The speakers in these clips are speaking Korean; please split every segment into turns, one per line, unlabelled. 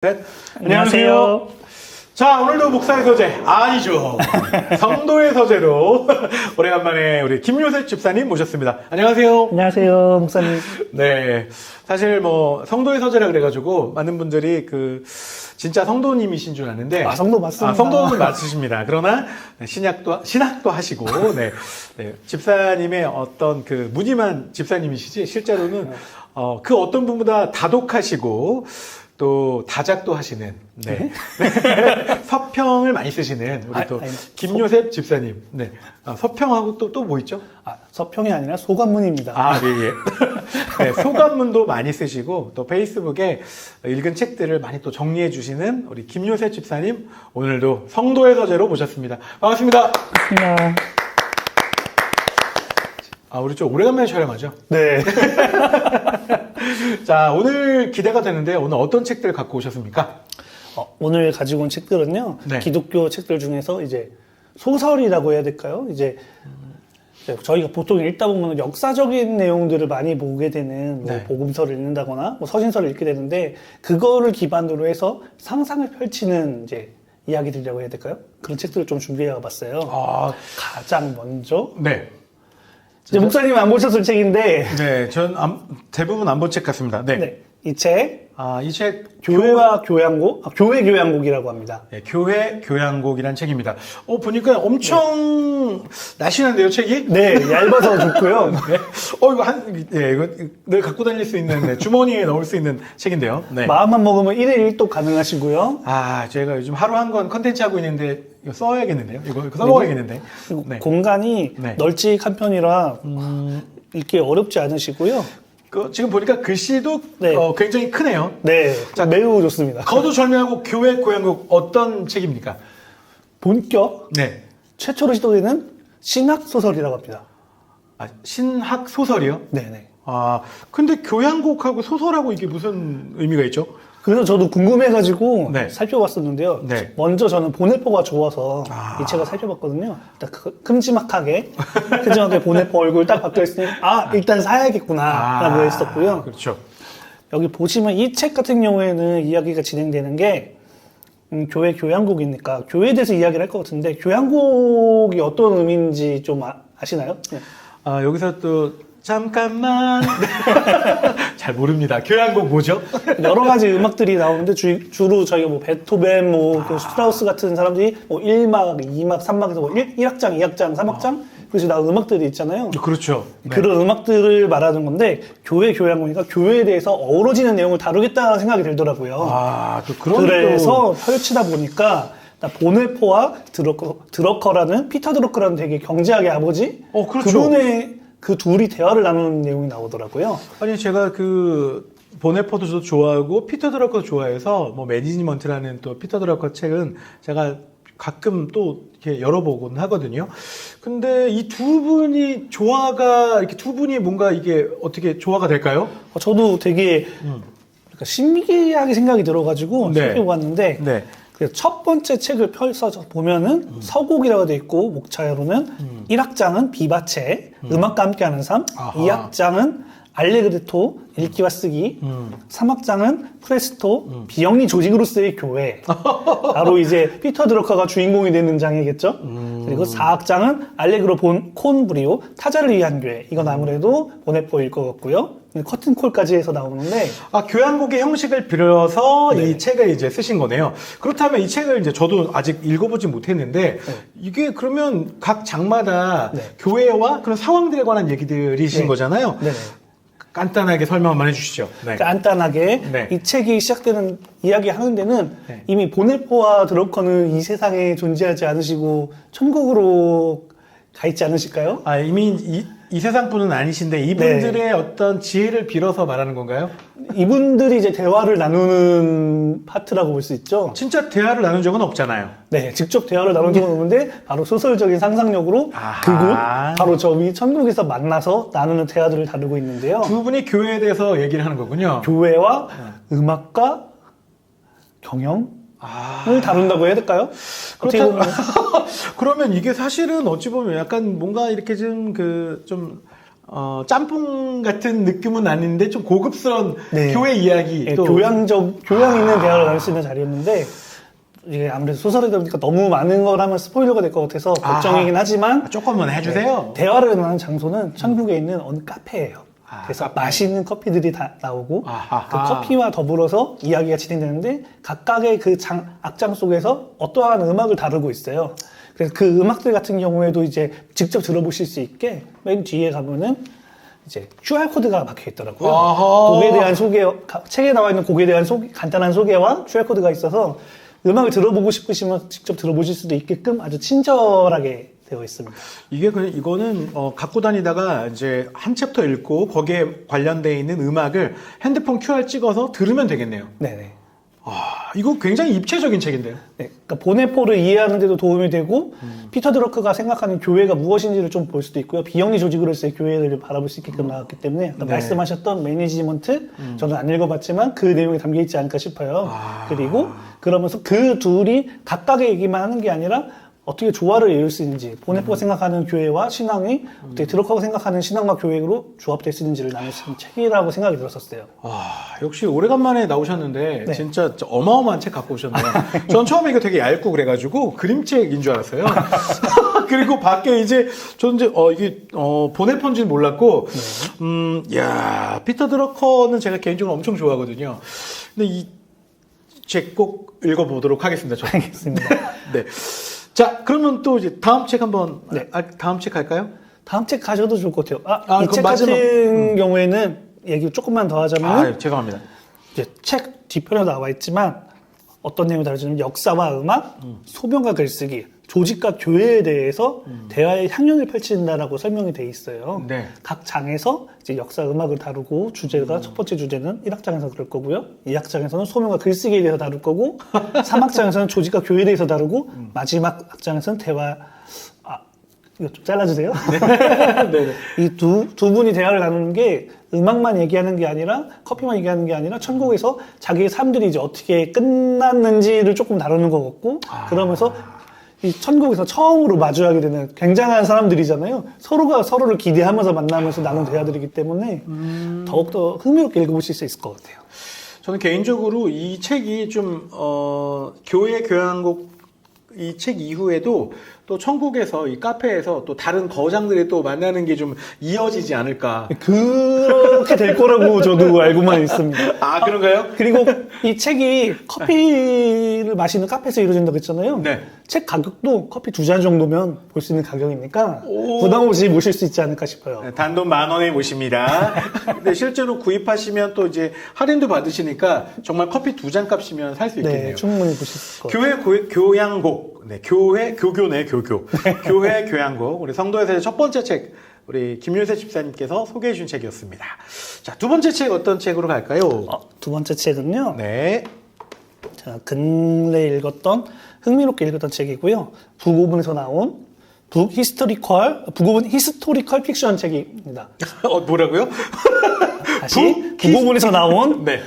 네. 안녕하세요. 자, 오늘도 목사의 서재, 아니죠. 성도의 서재로 오래간만에 우리 김요셉 집사님 모셨습니다. 안녕하세요.
안녕하세요, 목사님.
네. 사실 성도의 서재라 그래가지고 많은 분들이 진짜 성도님이신 줄 아는데.
성도 맞습니다.
성도는 맞으십니다. 그러나 신학도 하시고, 네. 집사님의 어떤 무늬만 집사님이시지, 실제로는, 그 어떤 분보다 다독하시고, 또 다작도 하시는, 네. 서평을 많이 쓰시는 우리 또 김요셉 집사님. 네. 서평하고 또 뭐 있죠?
서평이 아니라 소관문입니다.
예, 예. 네, 소관문도 많이 쓰시고 또 페이스북에 읽은 책들을 많이 또 정리해 주시는 우리 김요셉 집사님, 오늘도 성도의 서재로 모셨습니다. 반갑습니다.
반갑습니다.
우리 좀 오래간만에 촬영하죠?
네.
자, 오늘 기대가 되는데 오늘 어떤 책들을 갖고 오셨습니까?
오늘 가지고 온 책들은요,
네.
기독교 책들 중에서 이제 소설이라고 해야 될까요? 이제 저희가 보통 읽다 보면 역사적인 내용들을 많이 보게 되는
네.
복음서를 읽는다거나 서신서를 읽게 되는데, 그거를 기반으로 해서 상상을 펼치는 이제 이야기들이라고 해야 될까요? 그런 책들을 좀 준비해 봤어요. 가장 먼저.
네.
이제 목사님은 안 보셨을 책인데.
네, 전 대부분 안 본 책 같습니다. 네.
네. 이 책.
이 책
교회와 교양곡, 교회 교양곡이라고 합니다.
네, 교회 교양곡이라는 책입니다. 보니까 엄청 날씬한데요, 책이?
네, 얇아서 좋고요.
네. 이거 늘 갖고 다닐 수 있는, 주머니에 넣을 수 있는 책인데요. 네.
마음만 먹으면 1일 1독 가능하시고요.
제가 요즘 하루 한 권 컨텐츠 하고 있는데, 이거 써야겠는데요? 이거 써먹어야겠는데.
네. 공간이
네.
널찍한 편이라, 읽기 어렵지 않으시고요.
지금 보니까 글씨도
네.
굉장히 크네요.
네, 매우 좋습니다.
거두절미하고 교회 교양곡 어떤 책입니까?
본격
네.
최초로 시도되는 신학 소설이라고 합니다.
신학 소설이요?
네네.
근데 교양곡하고 소설하고 이게 무슨 의미가 있죠?
그래서 저도 궁금해가지고
네.
살펴봤었는데요.
네.
먼저 저는 보네포가 좋아서 이 책을 살펴봤거든요. 일단 큼지막하게 보네포 얼굴 딱 박혀있으니 일단 사야겠구나 라고 했었고요.
그렇죠.
여기 보시면 이 책 같은 경우에는 이야기가 진행되는 게 교회 교양곡이니까 교회에 대해서 이야기를 할 것 같은데, 교양곡이 어떤 의미인지 좀 아시나요? 네.
여기서 또 잠깐만 잘 모릅니다. 교양곡 뭐죠?
여러 가지 음악들이 나오는데 주로 저희가 베토벤, 슈트라우스 같은 사람들이 1막, 2막, 3막에서 1악장, 2악장, 3악장 그래서 나온 음악들이 있잖아요.
그렇죠. 네.
그런 음악들을 말하는 건데, 교회 교양곡이니까 교회에 대해서 어우러지는 내용을 다루겠다는 생각이 들더라고요.
또 그런
그래서 펼치다 보니까 보네포와 드러커라는 피터 드러커라는 되게 경제학의 아버지,
그렇죠.
그분의 그 둘이 대화를 나누는 내용이 나오더라고요.
제가 보네포도 저도 좋아하고 피터 드러커도 좋아해서 매니지먼트라는 또 피터 드러커 책은 제가 가끔 또 이렇게 열어보곤 하거든요. 근데 이 두 분이 이렇게 두 분이 뭔가 이게 어떻게 조화가 될까요?
저도 되게 신기하게 생각이 들어가지고 살펴봤는데,
네.
첫 번째 책을 펼쳐서 보면은 서곡이라고 되어 있고, 목차로는 1악장은 비바체, 음악과 함께하는 삶, 2악장은 알레그레토, 읽기와 쓰기, 3악장은 프레스토, 비영리 조직으로서의 교회. 바로 이제 피터 드러커가 주인공이 되는 장이겠죠. 그리고 4악장은 알레그로 콘 브리오, 타자를 위한 교회. 이건 아무래도 보네포일 것 같고요. 커튼콜까지 해서 나오는데,
교양곡의 형식을 빌어서 이 책을 이제 쓰신 거네요. 그렇다면 이 책을 이제 저도 아직 읽어보지 못했는데, 이게 그러면 각 장마다 교회와 그런 상황들에 관한 얘기들이신 거잖아요.
네.
간단하게 설명 한번 해주시죠. 네.
간단하게 이 책이 시작되는 이야기 하는 데는 이미 보네포와 드러커는 이 세상에 존재하지 않으시고 천국으로 가 있지 않으실까요?
이미 이 세상 분은 아니신데 이분들의 어떤 지혜를 빌어서 말하는 건가요?
이분들이 이제 대화를 나누는 파트라고 볼 수 있죠.
진짜 대화를 나눈 적은 없잖아요.
네, 직접 대화를 나눈 적은 없는데 바로 소설적인 상상력으로 그곳, 바로 저 위 천국에서 만나서 나누는 대화들을 다루고 있는데요.
두 분이 교회에 대해서 얘기를 하는 거군요.
교회와 음악과 경영, 다룬다고 해야 될까요? 어떻게
그렇다.
보면
그러면 이게 사실은 어찌 보면 약간 뭔가 이렇게 짬뽕 같은 느낌은 아닌데 좀 고급스러운
네.
교회 이야기.
예,
또.
교양 있는 대화를 나눌 수 있는 자리였는데 이게 아무래도 소설이다 보니까 너무 많은 걸 하면 스포일러가 될 것 같아서 걱정이긴 하지만
조금만 해주세요.
대화를 나누는 장소는 천국에 있는 어느 카페예요. 그래서
카페.
맛있는 커피들이 다 나오고
아하하.
그 커피와 더불어서 이야기가 진행되는데 각각의 그 악장 속에서 어떠한 음악을 다루고 있어요. 그래서 그 음악들 같은 경우에도 이제 직접 들어보실 수 있게 맨 뒤에 가면은 이제 QR코드가 박혀 있더라고요.
아하.
곡에 대한 책에 나와 있는 곡에 대한 간단한 소개와 QR코드가 있어서 음악을 들어보고 싶으시면 직접 들어보실 수도 있게끔 아주 친절하게 되어 있습니다.
이게 그냥 이거는 갖고 다니다가 이제 한 챕터 읽고 거기에 관련되어 있는 음악을 핸드폰 QR 찍어서 들으면 되겠네요.
네네.
이거 굉장히 입체적인 책인데요.
네, 그러니까 보네포를 이해하는 데도 도움이 되고 피터 드러크가 생각하는 교회가 무엇인지를 좀 볼 수도 있고요. 비영리 조직으로서의 교회를 바라볼 수 있게끔 나왔기 때문에 아까
네.
말씀하셨던 매니지먼트 저는 안 읽어봤지만 그 내용이 담겨 있지 않을까 싶어요. 그리고 그러면서 그 둘이 각각의 얘기만 하는 게 아니라 어떻게 조화를 이룰 수 있는지 보네포가 생각하는 교회와 신앙이 어떻게 드러크가 생각하는 신앙과 교회로 조합될 수 있는지를 나눌 수 있는 책이라고 생각이 들었었어요.
역시 오래간만에 나오셨는데
네.
진짜 어마어마한 책 갖고 오셨네요. 전 처음에 이거 되게 얇고 그래가지고 그림책인 줄 알았어요. 그리고 밖에 이제 저는 이제 이게 보네포인지는 몰랐고 야 피터 드러커는 제가 개인적으로 엄청 좋아하거든요. 근데 이 책 꼭 읽어보도록 하겠습니다. 저는.
알겠습니다.
네. 자, 그러면 또 이제 다음 책 한번,
네.
다음 책 갈까요?
다음 책 가셔도 좋을 것 같아요. 이
그럼
책
마지막.
같은 경우에는 얘기 조금만 더 하자면
죄송합니다.
이제 책 뒤편에 나와 있지만 어떤 내용을 다루냐면 역사와 음악, 소변과 글쓰기, 조직과 교회에 대해서 대화의 향연을 펼친다라고 설명이 돼 있어요.
네.
각 장에서 이제 역사, 음악을 다루고 주제가 첫 번째 주제는 1악장에서 그럴 거고요. 2악장에서는 소변과 글쓰기에 대해서 다룰 거고 3악장에서는 조직과 교회에 대해서 다루고 마지막 악장에서는 대화 이거 좀 잘라주세요.
네.
이 두 분이 대화를 나누는 게 음악만 얘기하는 게 아니라 커피만 얘기하는 게 아니라 천국에서 자기의 삶들이 이제 어떻게 끝났는지를 조금 다루는 것 같고 그러면서 이 천국에서 처음으로 마주하게 되는 굉장한 사람들이잖아요. 서로가 서로를 기대하면서 만나면서 나눈 대화들이기 때문에 더욱더 흥미롭게 읽어보실 수 있을 것 같아요.
저는 개인적으로 이 책이 좀, 교회 교양곡 이 책 이후에도 또 천국에서 이 카페에서 또 다른 거장들이 또 만나는 게 좀 이어지지 않을까.
그렇게 될 거라고 저도 알고만 있습니다.
그런가요?
그리고 이 책이 커피를 마시는 카페에서 이루어진다고 했잖아요.
네.
책 가격도 커피 2잔 정도면 볼 수 있는 가격이니까
오.
부담 없이 모실 수 있지 않을까 싶어요.
단돈 10,000원에 모십니다. 근데 실제로 구입하시면 또 이제 할인도 받으시니까 정말 커피 2잔 값이면 살 수 있겠네요.
네, 충분히 보실 수 있을 것 같아요.
교회 교양곡, 네, 교교네, 교교. 교회 교양곡, 우리 성도에서의 첫 번째 책, 우리 김윤세 집사님께서 소개해 주신 책이었습니다. 자, 두 번째 책 어떤 책으로 갈까요?
두 번째 책은요.
네.
제가 근래 흥미롭게 읽었던 책이고요. 북오븐에서 나온 북오븐 히스토리컬 픽션 책입니다.
뭐라고요?
다시 북오븐에서 나온
네.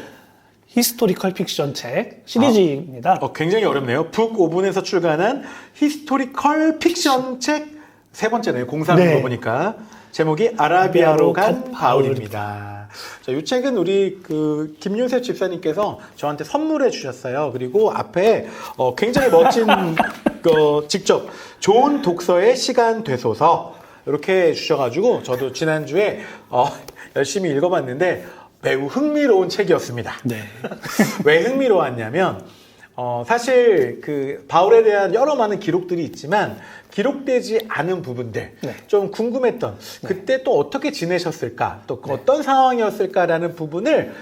히스토리컬 픽션 책 시리즈입니다.
굉장히 어렵네요. 북5분에서 출간한 히스토리컬 픽션 책 세 번째네요. 공상으로
네.
보니까. 제목이 아라비아로 간 바울입니다. 자, 이 책은 우리 김윤세 집사님께서 저한테 선물해 주셨어요. 그리고 앞에 굉장히 멋진 직접 좋은 독서의 시간 되소서 이렇게 주셔가지고 저도 지난주에 열심히 읽어봤는데 매우 흥미로운 책이었습니다.
네.
왜 흥미로웠냐면 사실 바울에 대한 여러 많은 기록들이 있지만 기록되지 않은 부분들
네.
좀 궁금했던 그때 또 어떻게 지내셨을까 또 어떤 상황이었을까라는 부분을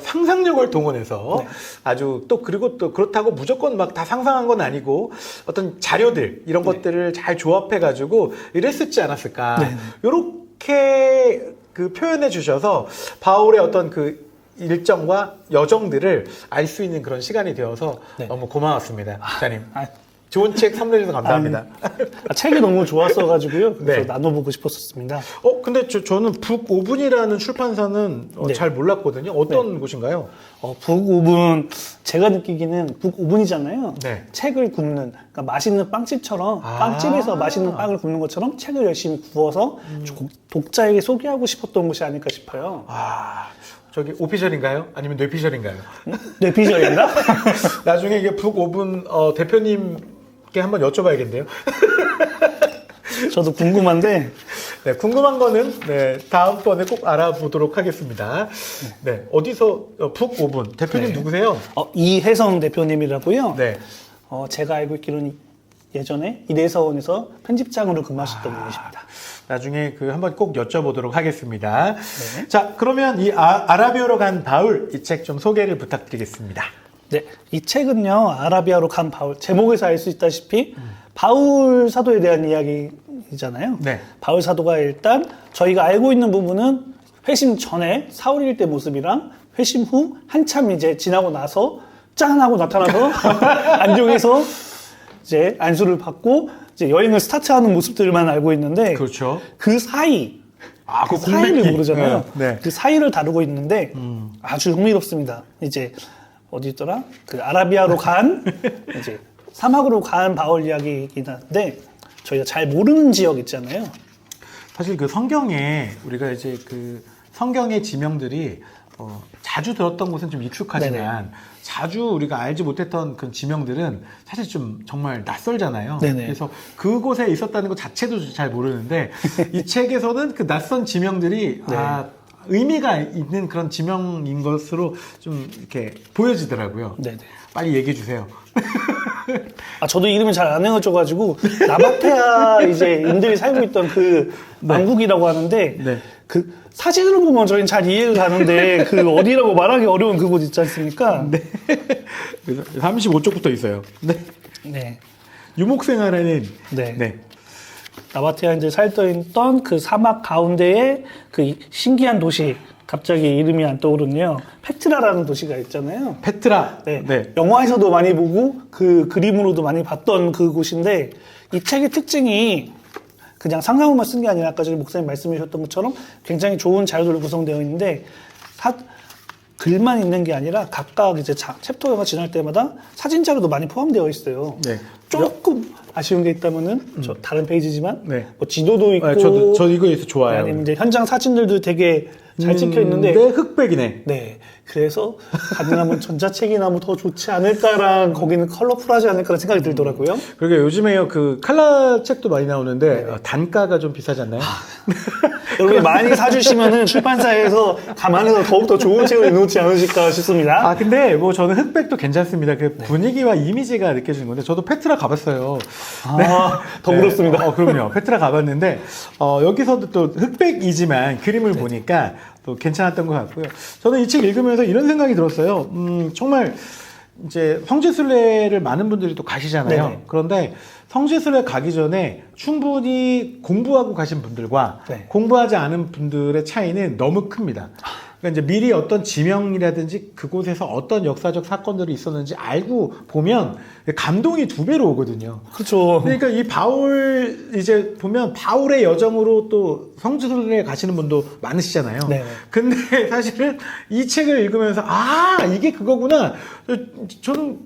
상상력을 동원해서 아주 또 그리고 또 그렇다고 무조건 막 다 상상한 건 아니고 어떤 자료들 이런 것들을 잘 조합해 가지고 이랬었지 않았을까 요렇게 표현해 주셔서 바울의 어떤 일정과 여정들을 알 수 있는 그런 시간이 되어서 너무 고마웠습니다, 기자님. 좋은 책 선물해주셔서 감사합니다.
책이 너무 좋았어가지고요. 그래서
네.
나눠보고 싶었었습니다.
근데 저는 북오븐이라는 출판사는
네.
잘 몰랐거든요. 어떤 곳인가요?
북오븐, 제가 느끼기는 북오븐이잖아요.
네.
책을 굽는, 그러니까 맛있는 빵집처럼,
아.
빵집에서 맛있는 빵을 굽는 것처럼 책을 열심히 구워서 독자에게 소개하고 싶었던 곳이 아닐까 싶어요.
저기 오피셜인가요? 아니면 뇌피셜인가요?
뇌피셜인가?
나중에 이게 북오븐 대표님께 한번 여쭤봐야겠네요.
저도 궁금한데,
네, 궁금한 거는 다음번에 꼭 알아보도록 하겠습니다. 네, 어디서 북오븐 대표님
네.
누구세요?
이혜성 대표님이라고요.
네.
제가 알고 있기로는 예전에 이대서원에서 편집장으로 근무하셨던 분이십니다.
나중에 한번 꼭 여쭤보도록 하겠습니다.
네.
자, 그러면 이 아라비아로 간 바울 이 책 좀 소개를 부탁드리겠습니다.
네, 이 책은요, 아라비아로 간 바울, 제목에서 알 수 있다시피, 바울 사도에 대한 이야기잖아요.
네.
바울 사도가 일단 저희가 알고 있는 부분은 회심 전에 사울일 때 모습이랑 회심 후 한참 이제 지나고 나서 짠 하고 나타나서 안중에서 이제 안수를 받고 이제 여행을 스타트하는 모습들만 알고 있는데
그렇죠.
그 사이 그
그
사이를
공백기.
모르잖아요.
네.
그 사이를 다루고 있는데 아주 흥미롭습니다. 이제 어디 있더라? 그 아라비아로 간 이제 사막으로 간 바울 이야기이긴 한데 저희가 잘 모르는 지역 있잖아요.
사실 그 성경에 우리가 이제 그 성경의 지명들이 자주 들었던 곳은 좀 익숙하지만 자주 우리가 알지 못했던 그 지명들은 사실 좀 정말 낯설잖아요.
네네.
그래서 그곳에 있었다는 것 자체도 잘 모르는데 이 책에서는 그 낯선 지명들이
네.
의미가 있는 그런 지명인 것으로 좀 이렇게 보여지더라고요.
네네.
빨리 얘기해 주세요.
저도 이름을 잘 안 외워져가지고 나바테아 이제 인들이 살고 있던 그 왕국이라고 하는데
네.
그 사진으로 보면 저희는 잘 이해가 가는데 그 어디라고 말하기 어려운 그곳 있지 않습니까?
네. 그래서 35쪽부터 있어요. 네.
네.
유목생활에는
네. 나바테아 이제 살던 그 사막 가운데에 그 신기한 도시, 갑자기 이름이 안 떠오르네요. 페트라라는 도시가 있잖아요.
페트라.
네. 영화에서도 많이 보고 그 그림으로도 많이 봤던 그 곳인데 이 책의 특징이 그냥 상상어만 쓴 게 아니라 아까 전에 목사님 말씀해 주셨던 것처럼 굉장히 좋은 자료들로 구성되어 있는데 글만 있는 게 아니라 각각 이제 챕터가 지날 때마다 사진 자료도 많이 포함되어 있어요.
네.
조금 아쉬운 게 있다면은 저 다른 페이지지만
네.
뭐 지도도 있고
저 이거에서 좋아요.
아니면 이제 현장 사진들도 되게 잘 찍혀 있는데
흑백이네.
네. 그래서 가능하면 전자책이나 뭐 더 좋지 않을까랑 거기는 컬러풀하지 않을까라는 생각이 들더라고요.
그러게 요즘에요 그 칼라 책도 많이 나오는데 단가가 좀 비싸지 않나요?
여러분 많이 사주시면은 출판사에서 감안해서 더욱더 좋은 책을 내놓지 않으실까 싶습니다.
근데 뭐 저는 흑백도 괜찮습니다. 그 분위기와 이미지가 느껴지는 건데 저도 페트라 가봤어요.
더 부럽습니다.
그럼요. 페트라 가봤는데 여기서도 또 흑백이지만 그림을 보니까 또 괜찮았던 것 같고요. 저는 이 책 읽으면서 이런 생각이 들었어요. 정말 이제 성지순례를 많은 분들이 또 가시잖아요.
네네.
그런데 성지순례 가기 전에 충분히 공부하고 가신 분들과
네.
공부하지 않은 분들의 차이는 너무 큽니다. 그러니까 이제 미리 어떤 지명이라든지 그곳에서 어떤 역사적 사건들이 있었는지 알고 보면 감동이 2배로 오거든요.
그렇죠.
그러니까 이 바울 이제 보면 바울의 여정으로 또 성지순례 가시는 분도 많으시잖아요.
네.
근데 사실은 이 책을 읽으면서 이게 그거구나. 저는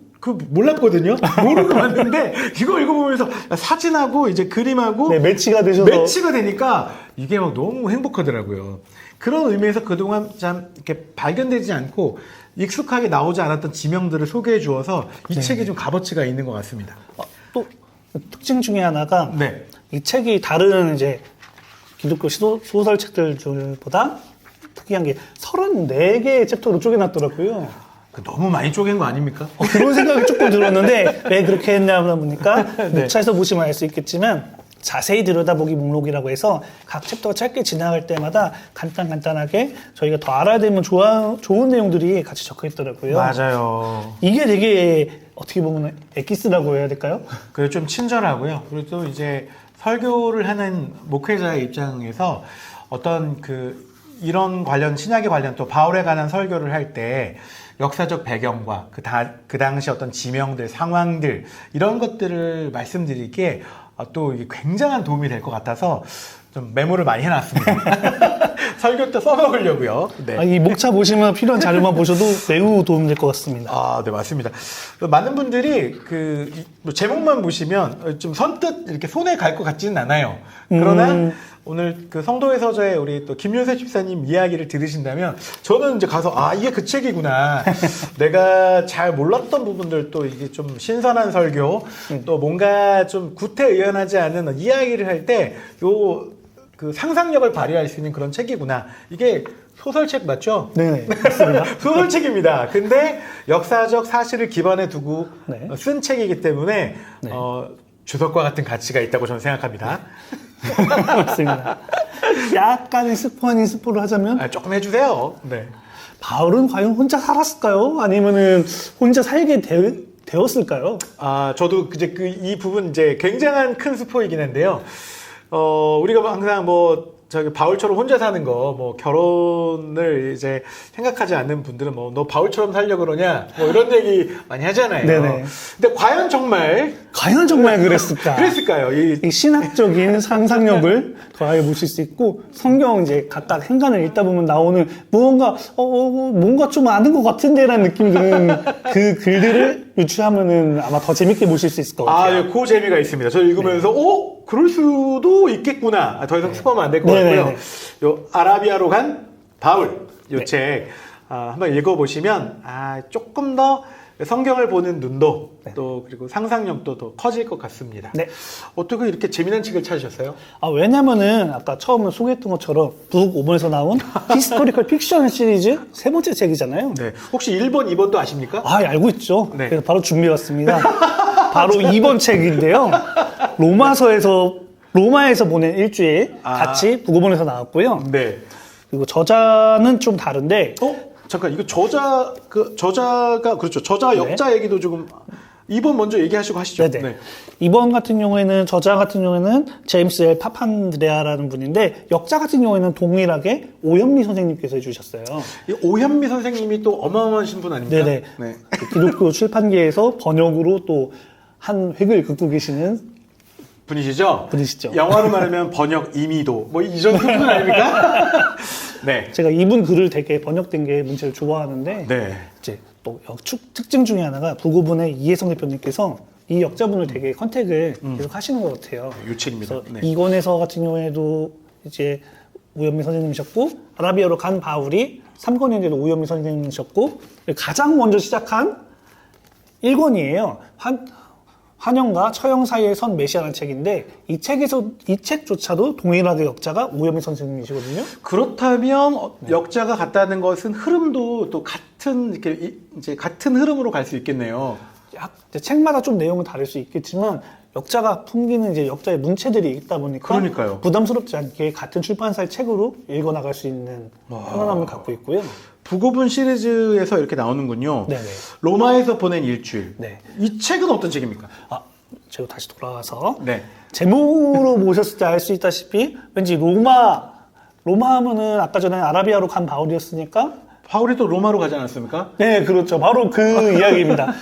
몰랐거든요. 모르고 왔는데 이거 읽어보면서 사진하고 이제 그림하고
네, 매치가
되니까 이게 막 너무 행복하더라고요. 그런 의미에서 그동안 참 이렇게 발견되지 않고 익숙하게 나오지 않았던 지명들을 소개해 주어서 이 책이 좀 값어치가 있는 것 같습니다.
또 특징 중에 하나가
네.
이 책이 다른 이제 기독교 소설 책들보다 특이한 게 34개의 챕터로 쪼개놨더라고요.
너무 많이 쪼갠 거 아닙니까?
그런 생각이 조금 들었는데 왜 그렇게 했냐 보니까
네.
목차에서 보시면 알 수 있겠지만 자세히 들여다보기 목록이라고 해서 각 챕터가 짧게 지나갈 때마다 간단하게 저희가 더 알아야 되면 좋은 내용들이 같이 적혀 있더라고요.
맞아요.
이게 되게 어떻게 보면 엑기스라고 해야 될까요?
그리고 좀 친절하고요. 그리고 또 이제 설교를 하는 목회자의 입장에서 어떤 그 이런 관련 신약에 관련 또 바울에 관한 설교를 할 때 역사적 배경과 그 당시 어떤 지명들, 상황들 이런 것들을 말씀드리기에 또 이게 굉장한 도움이 될 것 같아서 좀 메모를 많이 해놨습니다. 설교 때 써먹으려고요. 네.
이 목차 보시면 필요한 자료만 보셔도 매우 도움될 것 같습니다.
네, 맞습니다. 많은 분들이 뭐 제목만 보시면 좀 선뜻 이렇게 손에 갈 것 같지는 않아요. 그러나 오늘 그 성도의 서재에 우리 또 김윤세 집사님 이야기를 들으신다면 저는 이제 가서 이게 그 책이구나. 내가 잘 몰랐던 부분들 또 이게 좀 신선한 설교 또 뭔가 좀 구태의연하지 않은 이야기를 할 때 그 상상력을 발휘할 수 있는 그런 책이구나. 이게 소설책 맞죠?
네, 맞습니다.
소설책입니다. 근데 역사적 사실을 기반에 두고
네.
쓴 책이기 때문에
네.
주석과 같은 가치가 있다고 저는 생각합니다.
맞습니다. 약간의 스포 아닌 스포를 하자면
조금 해주세요. 네.
바울은 과연 혼자 살았을까요? 아니면은 혼자 살게 되었을까요?
저도 이제 이 부분 이제 굉장한 큰 스포이긴 한데요. 우리가 항상 바울처럼 혼자 사는 거, 결혼을 이제 생각하지 않는 분들은 너 바울처럼 살려고 그러냐? 이런 얘기 많이 하잖아요.
네네.
근데 과연 정말
그랬을까?
그랬을까요?
이 신학적인 상상력을 더하여 보실 수 있고, 성경 이제 각각 행간을 읽다 보면 나오는 뭔가 좀 아는 것 같은데라는 느낌이 드는 그 글들을 유추하면은 아마 더 재밌게 보실 수 있을 것 같아요.
그 재미가 있습니다. 저 읽으면서, 그럴 수도 있겠구나. 더 이상 스포하면 안 될 것 같고요. 요 아라비아로 간 바울, 요 책, 한번 읽어보시면, 조금 더 성경을 보는 눈도, 또, 그리고 상상력도 더 커질 것 같습니다.
네.
어떻게 이렇게 재미난 책을 찾으셨어요?
왜냐면은 아까 처음에 소개했던 것처럼 북 5번에서 나온 히스토리컬 픽션 시리즈 세 번째 책이잖아요.
네. 혹시 1번, 2번도 아십니까?
알고 있죠.
네.
그래서 바로 준비해왔습니다. 바로 2번 책인데요. 로마에서 보낸 일주일 같이 북 5번에서 나왔고요.
네.
그리고 저자는 좀 다른데
잠깐, 이거 저자가, 그렇죠. 저자 역자 얘기도 조금, 2번 먼저 얘기하시고 하시죠.
네네.
네.
2번 같은 경우에는, 저자 같은 경우에는 제임스 L. 파판드레아라는 분인데, 역자 같은 경우에는 동일하게 오현미 선생님께서 해주셨어요.
이 오현미 선생님이 또 어마어마하신 분 아닙니까?
네네.
네.
기독교 출판계에서 번역으로 또 한 획을 긋고 계시는
분이시죠?
분이시죠.
영어로 말하면 번역 이미도 이 정도 분 아닙니까? 네.
제가 이분 글을 되게 번역된 게 문체를 좋아하는데
네.
이제 또 특징 중에 하나가 북오분의 이혜성 대표님께서 이 역자분을 되게 컨택을 계속 하시는 것 같아요.
유책입니다.
그래서 이권에서 같은 경우에도 이제 우현미 선생님이셨고, 아라비아로 간 바울이 3권인데도 우현미 선생님이셨고, 가장 먼저 시작한 1권이에요. 환영과 처형 사이에 선 메시아라는 책인데, 이 책조차도 동일하게 역자가 우현미 선생님이시거든요.
그렇다면 역자가 같다는 것은 흐름도 또 같은 흐름으로 갈 수 있겠네요.
책마다 좀 내용은 다를 수 있겠지만, 역자가 풍기는 이제 역자의 문체들이 있다 보니까
그러니까요.
부담스럽지 않게 같은 출판사의 책으로 읽어나갈 수 있는 편안함을 갖고 있고요.
북오분 시리즈에서 이렇게 나오는군요.
네네.
로마에서 보낸 일주일.
네.
이 책은 어떤 책입니까?
제가 다시 돌아와서
네.
제목으로 보셨을 때 알 수 있다시피 왠지 로마 하면은 아까 전에 아라비아로 간 바울이었으니까
바울이 또 로마로 가지 않았습니까?
네, 그렇죠. 바로 그 이야기입니다.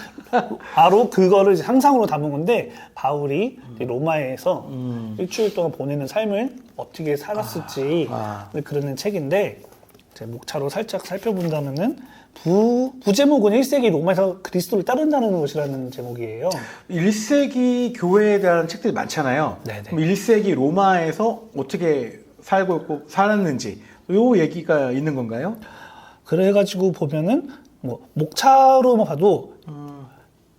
바로 그거를 이제 상상으로 담은 건데, 바울이 로마에서 일주일 동안 보내는 삶을 어떻게 살았을지 그러는 책인데, 제 목차로 살짝 살펴본다면은 부제목은 1세기 로마에서 그리스도를 따른다는 것이라는 제목이에요.
1세기 교회에 대한 책들이 많잖아요.
네네.
그럼 1세기 로마에서 어떻게 살고 있고 살았는지 요 얘기가 있는 건가요?
그래가지고 보면은 목차로만 봐도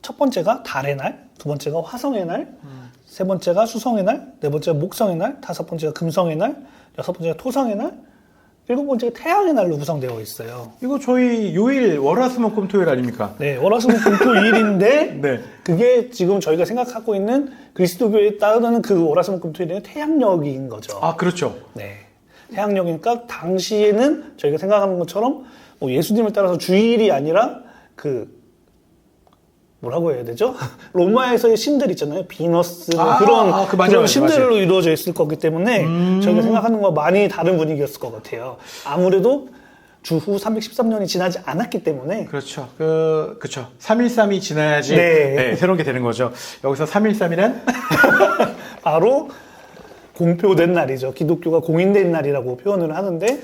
첫 번째가 달의 날, 두 번째가 화성의 날, 세 번째가 수성의 날, 네 번째가 목성의 날, 다섯 번째가 금성의 날, 여섯 번째가 토성의 날, 일곱 번째가 태양의 날로 구성되어 있어요.
이거 저희 요일 월화수목금토일 아닙니까?
네, 월화수목금토일인데
네.
그게 지금 저희가 생각하고 있는 그리스도교에 따르는 그 월화수목금토일은 태양력인 거죠.
그렇죠.
네, 태양력이니까 당시에는 저희가 생각하는 것처럼 예수님을 따라서 주일이 아니라 그 뭐라고 해야 되죠? 로마에서의 신들 있잖아요. 비너스 뭐
아,
그런
그 맞아요,
그런
맞아요,
신들로
맞아요.
이루어져 있을 거기 때문에 저희가 생각하는 거와 많이 다른 분위기였을 것 같아요. 아무래도 주후 313년이 지나지 않았기 때문에
그렇죠. 그쵸. 313이 지나야지
네.
새로운 게 되는 거죠. 여기서 313이란
바로 공표된 날이죠. 기독교가 공인된 날이라고 표현을 하는데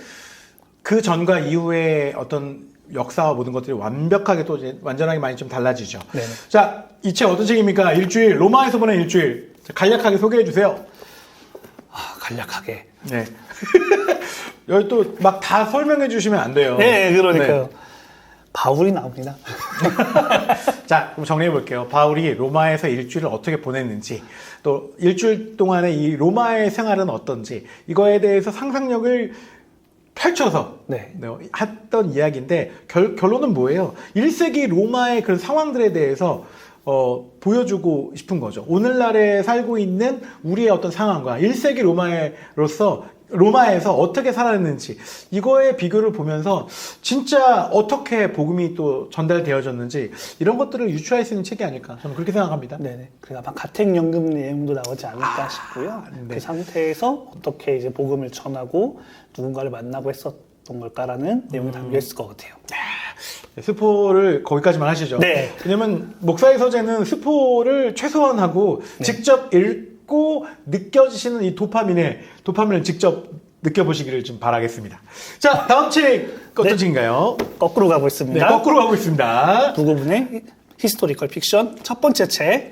그 전과 이후에 어떤 역사와 모든 것들이 완벽하게 또 이제 완전하게 많이 좀 달라지죠.
네네.
자, 이 책 어떤 책입니까? 일주일, 로마에서 보낸 일주일. 자, 간략하게 소개해 주세요.
간략하게.
네. 여기 또 막 다 설명해 주시면 안 돼요.
네, 그러니까요.
네.
바울이 나옵니다.
자, 그럼 정리해 볼게요. 바울이 로마에서 일주일을 어떻게 보냈는지, 또 일주일 동안의 이 로마의 생활은 어떤지, 이거에 대해서 상상력을 펼쳐서
네.
했던 이야기인데 결론은 뭐예요? 1세기 로마의 그런 상황들에 대해서 보여주고 싶은 거죠. 오늘날에 살고 있는 우리의 어떤 상황과 1세기 로마에서 어떻게 살아냈는지 이거의 비교를 보면서 진짜 어떻게 복음이 또 전달되어졌는지 이런 것들을 유추할 수 있는 책이 아닐까 저는 그렇게 생각합니다.
네네. 그리고 아마 가택연금 내용도 나오지 않을까 싶고요.
네.
그 상태에서 어떻게 이제 복음을 전하고 누군가를 만나고 했었던 걸까라는 내용이 담겨 있을 것 같아요.
스포를 거기까지만 하시죠.
네.
왜냐면 목사의 서재는 스포를 최소한 하고 직접 읽고 느껴지시는 이 도파민을 직접 느껴보시기를 좀 바라겠습니다. 자, 다음 책 어떤
네.
책인가요?
거꾸로 가고
네,
있습니다.
거꾸로 가고 있습니다.
두고분의 히스토리컬 픽션 첫 번째 책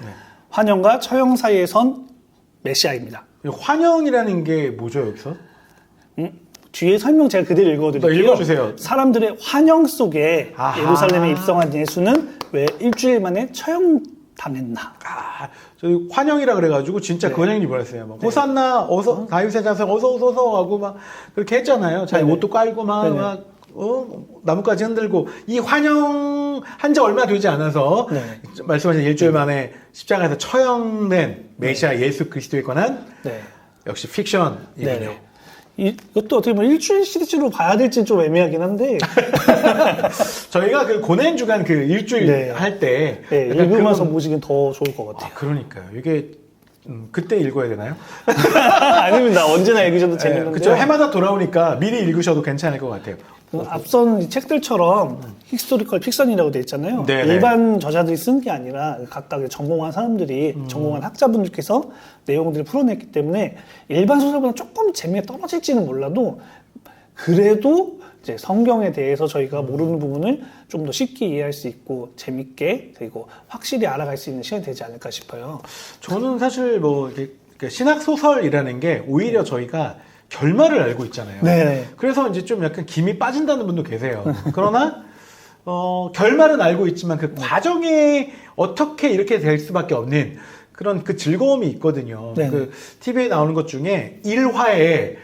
환영과 처형 사이에 선 메시아입니다.
환영이라는 게 뭐죠, 여기서?
뒤에 설명 제가 그대로 읽어드릴게요.
읽어주세요.
사람들의 환영 속에
아하.
예루살렘에 입성한 예수는 왜 일주일 만에 처형당했나?
저희 환영이라 그래가지고 진짜 그 환영이 뭐랬어요? 막 호산나 어서 다윗의 자손 어서 하고 막 그렇게 했잖아요. 자기
네네.
옷도 깔고 막 나뭇가지 흔들고 이 환영 한 지 얼마 되지 않아서
네.
말씀하신 일주일 만에 십자가에서 처형된 메시아 예수 그리스도에 관한
네.
역시 픽션이군요.
네. 이것도 어떻게 보면 일주일 시리즈로 봐야 될지는 좀 애매하긴 한데
저희가 그 고난 주간 그 일주일
네.
할 때
네, 읽으면서 보시긴 더 좋을 것 같아요.
그러니까요. 이게 그때 읽어야 되나요?
아닙니다. 언제나 읽으셔도
네,
재밌는데요.
그쵸. 해마다 돌아오니까 미리 읽으셔도 괜찮을 것 같아요.
앞선 이 책들처럼 히스토리컬 픽션이라고 돼 있잖아요.
네네.
일반 저자들이 쓴 게 아니라 각각의 전공한 사람들이 전공한 학자분들께서 내용들을 풀어냈기 때문에 일반 소설보다 조금 재미가 떨어질지는 몰라도 그래도 이제 성경에 대해서 저희가 모르는 부분을 좀 더 쉽게 이해할 수 있고 재밌게 그리고 확실히 알아갈 수 있는 시간이 되지 않을까 싶어요.
저는 사실 뭐 이렇게 신학 소설이라는 게 오히려 저희가 결말을 알고 있잖아요.
네.
그래서 이제 좀 약간 김이 빠진다는 분도 계세요. 그러나 결말은 알고 있지만 그 과정이 어떻게 이렇게 될 수밖에 없는 그런 그 즐거움이 있거든요.
네.
그 TV에 나오는 것 중에 1화에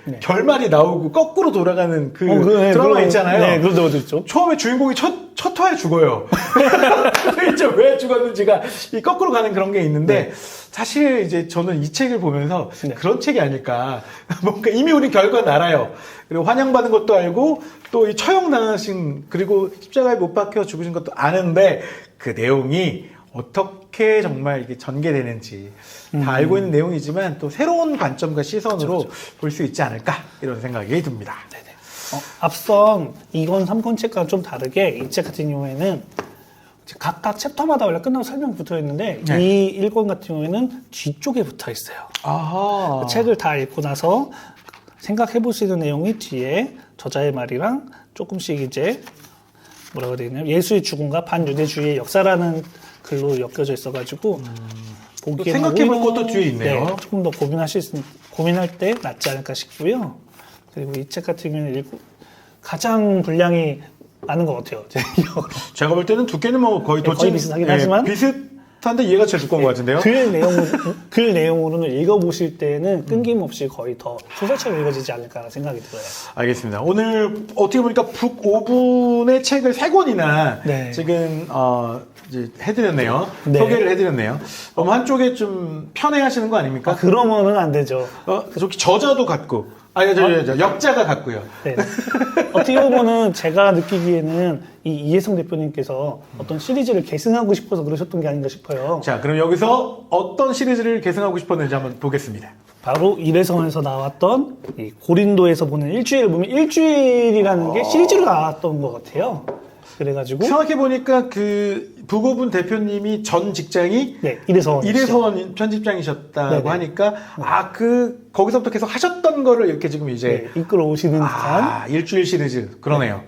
네.
결말이 나오고 거꾸로 돌아가는 그
네,
드라마
그런-
있잖아요.
네, 그런 것도 있죠.
처음에 주인공이 첫 화에 죽어요. 이제 왜 죽었는지가 이 거꾸로 가는 그런 게 있는데 사실 이제 저는 이 책을 보면서
네.
그런 책이 아닐까. 뭔가 이미 우리 결과는 알아요. 그리고 환영받은 것도 알고 또 이 처형당하신 그리고 십자가에 못 박혀 죽으신 것도 아는데 그 내용이 어떻게 정말 이게 전개되는지 다 알고 있는 내용이지만 또 새로운 관점과 시선으로 볼 수 있지 않을까 이런 생각이 듭니다.
앞선 2권, 3권 책과는 좀 다르게 이 책 같은 경우에는 이제 각각 챕터마다 원래 끝나고 설명이 붙어 있는데
네.
이 1권 같은 경우에는 뒤쪽에 붙어 있어요.
아하.
그 책을 다 읽고 나서 생각해 볼 수 있는 내용이 뒤에 저자의 말이랑 조금씩 이제 뭐라고 되어 있나요? 예수의 죽음과 반유대주의의 역사라는 글로 엮여져 있어가지고 보기에는
생각해볼
오히려
것도 뒤에 있네요.
네, 조금 더 고민할 때 낫지 않을까 싶고요. 그리고 이 책 같은 경우는 가장 분량이 많은 것 같아요.
제가 볼 때는 두께는 뭐 거의
네, 거의 비슷하긴 하지만
비슷한데 얘가 제일 두꺼운 것 같은데요.
글 내용으로는 읽어보실 때는 끊김없이 거의 더 소설처럼 읽어지지 않을까 생각이 들어요.
알겠습니다. 오늘 어떻게 보니까 북 5분의 책을 3권이나
네.
지금 이제 해드렸네요.
네.
소개를 해드렸네요. 한쪽에 좀 편해하시는 거 아닙니까?
그러면은 안 되죠.
저기 저자도 같고 아니, 역자가 같고요.
네. 어떻게 보면은 제가 느끼기에는 이 이혜성 대표님께서 어떤 시리즈를 계승하고 싶어서 그러셨던 게 아닌가 싶어요.
자, 그럼 여기서 어떤 시리즈를 계승하고 싶었는지 한번 보겠습니다.
바로 일회성에서 나왔던 이 고린도에서 보는 일주일을 보면 일주일이라는 게 시리즈로 나왔던 것 같아요. 그래가지고
생각해보니까 그 부고분 대표님이 전 직장이
네, 이래서원
편집장이셨다고
네네.
하니까 거기서부터 계속 하셨던 거를 이렇게 지금 이제
네, 이끌어 오시는 듯한
일주일 시리즈 그러네요.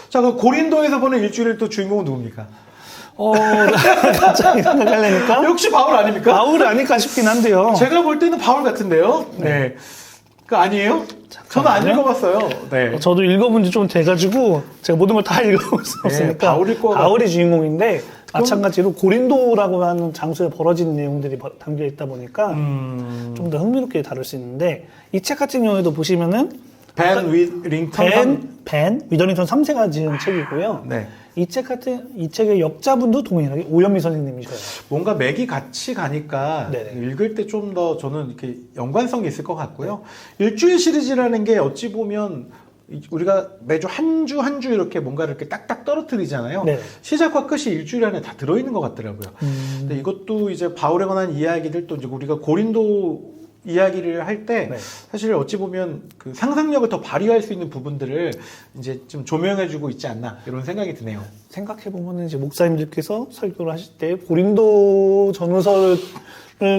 자, 그럼 고린도에서 보는 일주일 또 주인공은 누굽니까?
갑자기 생각하려니까
역시 바울 아닙니까?
바울 아닐까 싶긴 한데요.
제가 볼 때는 바울 같은데요. 네. 그 아니에요? 저는 안
잠깐만요.
읽어봤어요. 네.
저도 읽어본 지 좀 돼가지고 제가 모든 걸 다 읽어볼 수 없으니까 바울이 주인공인데 마찬가지로 고린도라고 하는 장소에 벌어지는 내용들이 담겨 있다 보니까 좀 더 흥미롭게 다룰 수 있는데 이 책 같은 경우에도 보시면은
벤
위더링턴 3세가 지은 책이고요.
네.
이 책의 역자분도 동일하게 오연미 선생님이셔요.
뭔가 맥이 같이 가니까
네네.
읽을 때 좀 더 저는 이렇게 연관성이 있을 것 같고요. 일주일 시리즈라는 게 어찌 보면 우리가 매주 한 주 이렇게 뭔가를 이렇게 딱딱 떨어뜨리잖아요.
네.
시작과 끝이 일주일 안에 다 들어있는 것 같더라고요. 근데 이것도 이제 바울에 관한 이야기들 또 이제 우리가 고린도 이야기를 할 때
네.
사실 어찌 보면 그 상상력을 더 발휘할 수 있는 부분들을 이제 좀 조명해주고 있지 않나 이런 생각이 드네요.
생각해보면 이제 목사님들께서 설교를 하실 때 고린도 전후서를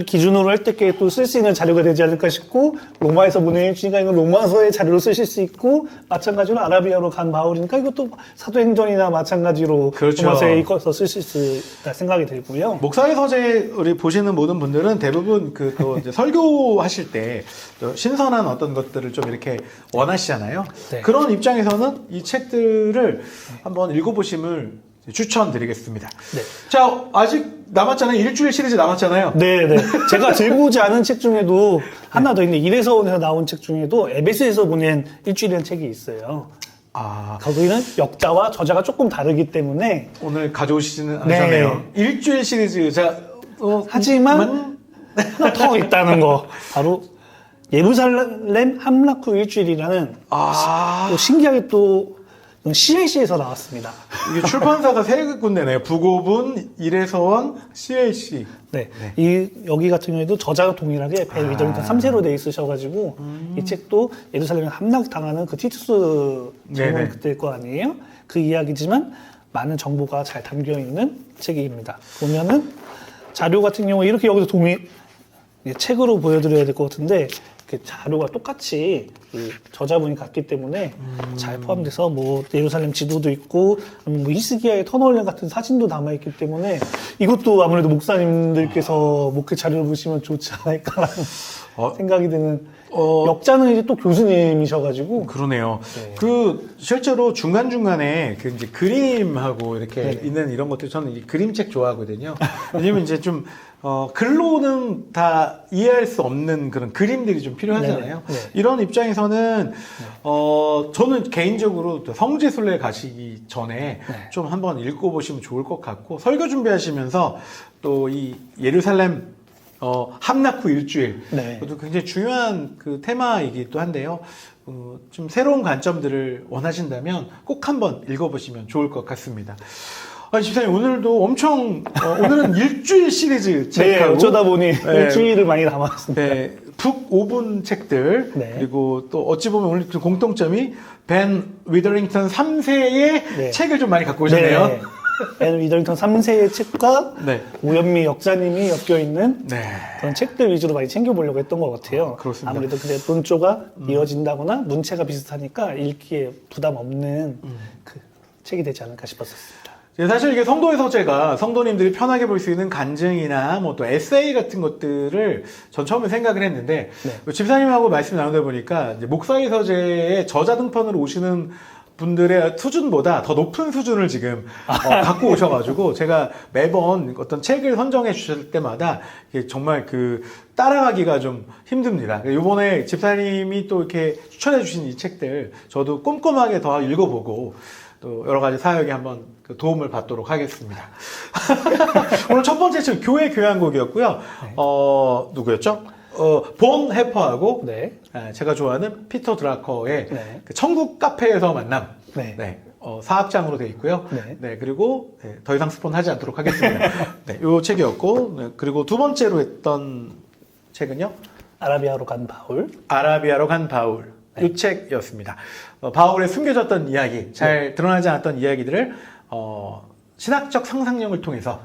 기준으로 할 때께 또 쓸 수 있는 자료가 되지 않을까 싶고 로마에서 보낸 일주니까 이건 로마서의 자료로 쓰실 수 있고 마찬가지로 아라비아로 간 바울이니까 이것도 사도행전이나 마찬가지로
그렇죠.
로마서에 읽어서 쓰실 수 있다 생각이 들고요.
목사의 서재 우리 보시는 모든 분들은 대부분 그 또 이제 설교하실 때 또 신선한 어떤 것들을 좀 이렇게 원하시잖아요.
네.
그런 입장에서는 이 책들을 한번 읽어보심을 추천드리겠습니다.
네.
자, 아직 남았잖아요. 일주일 시리즈 남았잖아요.
네네. 제가 들고 오지 않은 책 중에도 하나 더 있는데 이래서원에서 나온 책 중에도 에베소에서 보낸 일주일이라는 책이 있어요. 거기는 역자와 저자가 조금 다르기 때문에
오늘 가져오시지는 않으셨네요. 일주일 시리즈. 자,
하지만 하나 더 있다는 거. 바로 예루살렘 함락 후 일주일이라는 또 신기하게 또 CLC에서 나왔습니다.
이게 출판사가 세 군데네요. 부고분, 이래서원, CLC.
네. 여기 같은 경우에도 저자가 동일하게 벤 위더링턴 3세로 돼 있으셔가지고 이 책도 예루살렘에 함락당하는 그 티투스 장군 그때일 거 아니에요? 그 이야기지만 많은 정보가 잘 담겨 있는 책입니다. 보면은 자료 같은 경우에 이렇게 여기서 책으로 보여드려야 될 것 같은데 자료가 똑같이 저자분이 같기 때문에 잘 포함돼서 뭐 예루살렘 지도도 있고 뭐 히스기야의 터널 같은 사진도 담아 있기 때문에 이것도 아무래도 목사님들께서 목회 자료를 보시면 좋지 않을까라는 생각이 드는. 역자는 이제 또 교수님이셔가지고.
그러네요.
네.
그 실제로 중간 중간에 그 이제 그림하고 이렇게 있는 이런 것들 저는 이 그림책 좋아하거든요. 왜냐면 이제 좀 글로는 다 이해할 수 없는 그런 그림들이 좀 필요하잖아요.
네.
이런 입장에서는 저는 개인적으로 성지순례 가시기 전에 좀 한번 읽어보시면 좋을 것 같고 설교 준비하시면서 또 이 예루살렘 함락 후 일주일. 그것도 굉장히 중요한 그 테마이기도 한데요. 좀 새로운 관점들을 원하신다면 꼭 한번 읽어보시면 좋을 것 같습니다. 집사님, 오늘도 엄청, 오늘은 일주일 시리즈 책하고.
어쩌다 보니 일주일을 많이 담았습니다.
네, 북 5분 책들. 그리고 또 어찌 보면 오늘 그 공통점이 벤 위더링턴 3세의 책을 좀 많이 갖고 오셨네요.
벤 위더링턴 3세의 책과 오연미 역자님이 엮여있는 그런 책들 위주로 많이 챙겨보려고 했던 것 같아요.
그렇습니다.
아무래도 근데 논조가 이어진다거나 문체가 비슷하니까 읽기에 부담 없는 그 책이 되지 않을까 싶었습니다.
사실 이게 성도의 서재가 성도님들이 편하게 볼 수 있는 간증이나 뭐 또 에세이 같은 것들을 전 처음에 생각을 했는데 집사님하고 말씀 나누다 보니까 이제 목사의 서재에 저자 등판으로 오시는 분들의 수준보다 더 높은 수준을 지금 갖고 오셔가지고 제가 매번 어떤 책을 선정해 주실 때마다 정말 그 따라가기가 좀 힘듭니다. 이번에 집사님이 또 이렇게 추천해 주신 이 책들 저도 꼼꼼하게 더 읽어보고 또 여러 가지 사역에 한번 도움을 받도록 하겠습니다. 오늘 첫 번째 책 교회 교양곡이었고요. 누구였죠? 본 해퍼하고
네.
제가 좋아하는 피터 드라커의
네.
그 천국 카페에서 만남.
네.
사학장으로 되어 있고요.
네.
그리고 더 이상 스폰하지 않도록 하겠습니다. 이 책이었고, 그리고 두 번째로 했던 책은요.
아라비아로 간 바울.
아라비아로 간 바울. 이 책이었습니다. 바울의 숨겨졌던 이야기, 잘 드러나지 않았던 이야기들을 신학적 상상력을 통해서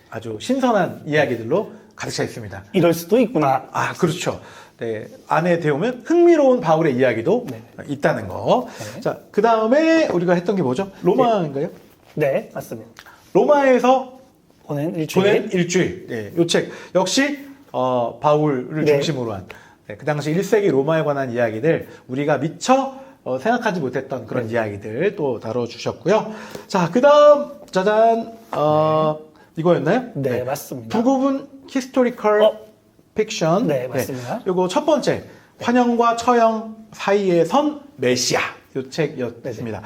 아주 신선한 이야기들로 가득 차 있습니다.
이럴 수도 있구나.
그렇죠. 네, 안에 들어오면 흥미로운 바울의 이야기도 있다는 거.
네.
자, 그 다음에 우리가 했던 게 뭐죠? 로마인가요?
네, 맞습니다.
로마에서
보낸 일주일.
보낸 일주일. 네, 이 책 역시 바울을
네.
중심으로 한 그 당시 1세기 로마에 관한 이야기들 우리가 미처 생각하지 못했던 그런 이야기들 또 다뤄주셨고요. 자, 그 다음 짜잔 이거였나요?
네, 맞습니다.
부고분 히스토리컬 픽션.
네, 맞습니다.
요거 첫 번째 환영과 처형 사이에 선 메시아 이 책이었습니다.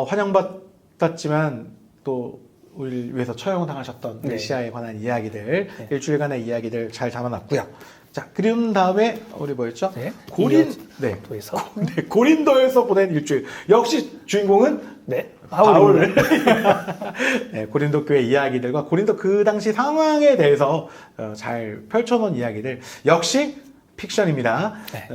환영받았지만 또 우리를 위해서 처형당하셨던
네.
메시아에 관한 이야기들 일주일간의 이야기들 잘 담아놨고요. 자, 그리운 다음에 우리 뭐였죠?
네.
고린도에서 고린도에서 보낸 일주일. 역시 주인공은
네,
바울. 네, 고린도 교회 이야기들과 고린도 그 당시 상황에 대해서 잘 펼쳐놓은 이야기들 역시 픽션입니다.
네.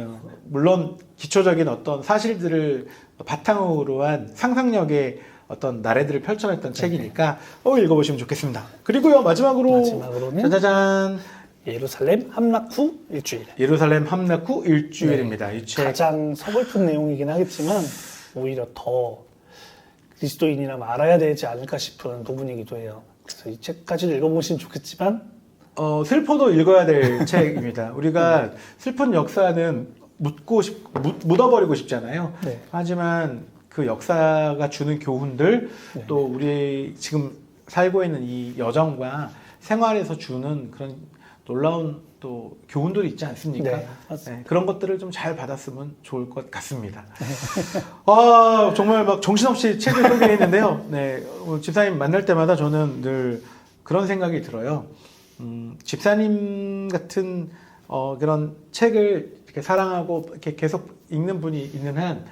물론 기초적인 어떤 사실들을 바탕으로 한 상상력의 어떤 나래들을 펼쳐냈던 책이니까 읽어보시면 좋겠습니다. 그리고요
마지막으로는
짜자잔
예루살렘 함락 후 일주일.
예루살렘 함락 후 일주일입니다. 이 책
가장 서글픈 내용이긴 하겠지만 오히려 더 그리스도인이라면 알아야 되지 않을까 싶은 부분이기도 해요. 그래서 이 책까지도 읽어보시면 좋겠지만
슬퍼도 읽어야 될 책입니다. 우리가 슬픈 역사는 묻어버리고 싶잖아요.
네.
하지만 그 역사가 주는 교훈들 또 우리 지금 살고 있는 이 여정과 생활에서 주는 그런 놀라운 또 교훈들이 있지 않습니까?
네, 맞습니다.
그런 것들을 좀 잘 받았으면 좋을 것 같습니다. 정말 막 정신없이 책을 소개했는데요. 집사님 만날 때마다 저는 늘 그런 생각이 들어요. 집사님 같은 그런 책을 이렇게 사랑하고 이렇게 계속 읽는 분이 있는 한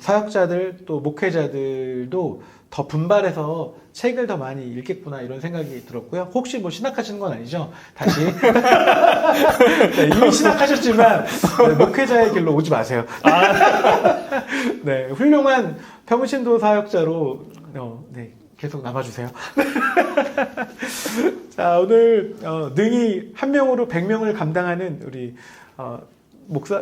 사역자들 또 목회자들도 더 분발해서 책을 더 많이 읽겠구나 이런 생각이 들었고요. 혹시 뭐 신학하시는 건 아니죠? 다시 이미 신학하셨지만 목회자의 길로 오지 마세요. 훌륭한 평신도 사역자로 계속 남아주세요. 자, 오늘 능히 한 명으로 100명을 감당하는 우리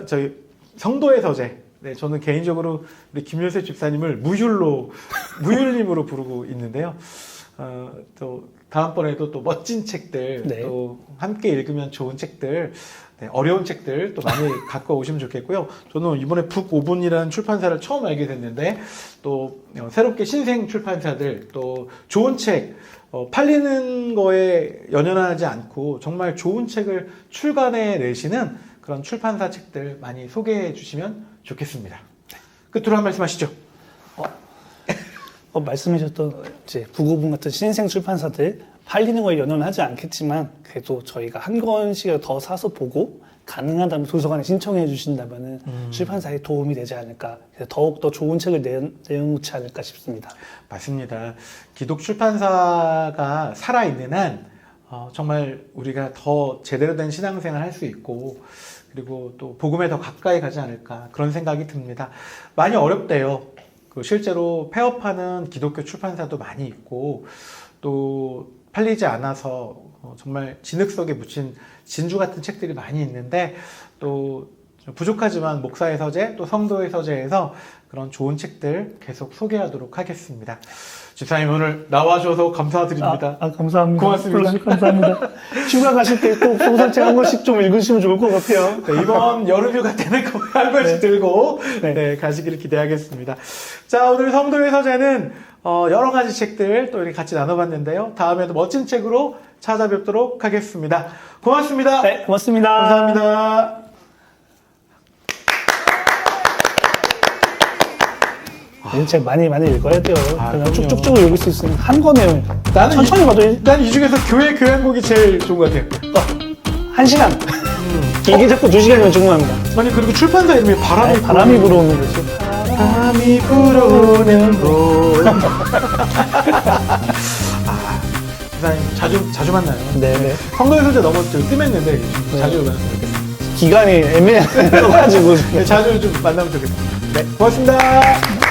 저희 성도의 서재. 저는 개인적으로 우리 김효세 집사님을 무율님으로 부르고 있는데요. 또 다음번에도 또 멋진 책들, 또 함께 읽으면 좋은 책들, 어려운 책들 또 많이 갖고 오시면 좋겠고요. 저는 이번에 북5분이라는 출판사를 처음 알게 됐는데 또 새롭게 신생 출판사들 또 좋은 책 팔리는 거에 연연하지 않고 정말 좋은 책을 출간해 내시는 그런 출판사 책들 많이 소개해 주시면 좋겠습니다. 끝으로 한 말씀 하시죠.
말씀하셨던 이제 북오분 같은 신생 출판사들 팔리는 거에 연연하지 않겠지만 그래도 저희가 한 권씩을 더 사서 보고 가능하다면 도서관에 신청해 주신다면 출판사에 도움이 되지 않을까. 그래서 더욱더 좋은 책을 내놓지 않을까 싶습니다.
맞습니다. 기독 출판사가 살아있는 한 정말 우리가 더 제대로 된 신앙생활을 할 수 있고 그리고 또 복음에 더 가까이 가지 않을까 그런 생각이 듭니다. 많이 어렵대요. 실제로 폐업하는 기독교 출판사도 많이 있고 또 팔리지 않아서 정말 진흙 속에 묻힌 진주 같은 책들이 많이 있는데 또 부족하지만 목사의 서재 또 성도의 서재에서 그런 좋은 책들 계속 소개하도록 하겠습니다. 집사님 오늘 나와주셔서 감사드립니다.
감사합니다.
고맙습니다.
감사합니다. 휴가 가실 때 꼭 소설책 한 권씩 좀 읽으시면 좋을 것 같아요.
이번 여름휴가 때는 꼭 한 권씩 들고 가시기를 기대하겠습니다. 자, 오늘 성도의 서재는 여러 가지 책들 또 이렇게 같이 나눠봤는데요. 다음에도 멋진 책으로 찾아뵙도록 하겠습니다. 고맙습니다.
네, 고맙습니다.
감사합니다.
이 책 많이 읽어야 돼요. 그냥
그럼요.
쭉쭉쭉 읽을 수 있으면 한 권에 천천히 봐도
난 이 중에서 교회 교양곡이 제일 좋은 것 같아요.
1시간. 이게 자꾸 2시간이면 충분합니다.
아니 그리고 출판사 이름이 바람이
바람이 불어오는 거죠.
바람이 불어오는 곳. 집사님 자주 만나요.
네네.
선거에서 너무 좀 뜸했는데 자주 만났으면 좋겠습니다.
기간이 애매해가지고.
네, 자주 좀 만나면 좋겠습니다. 네, 고맙습니다.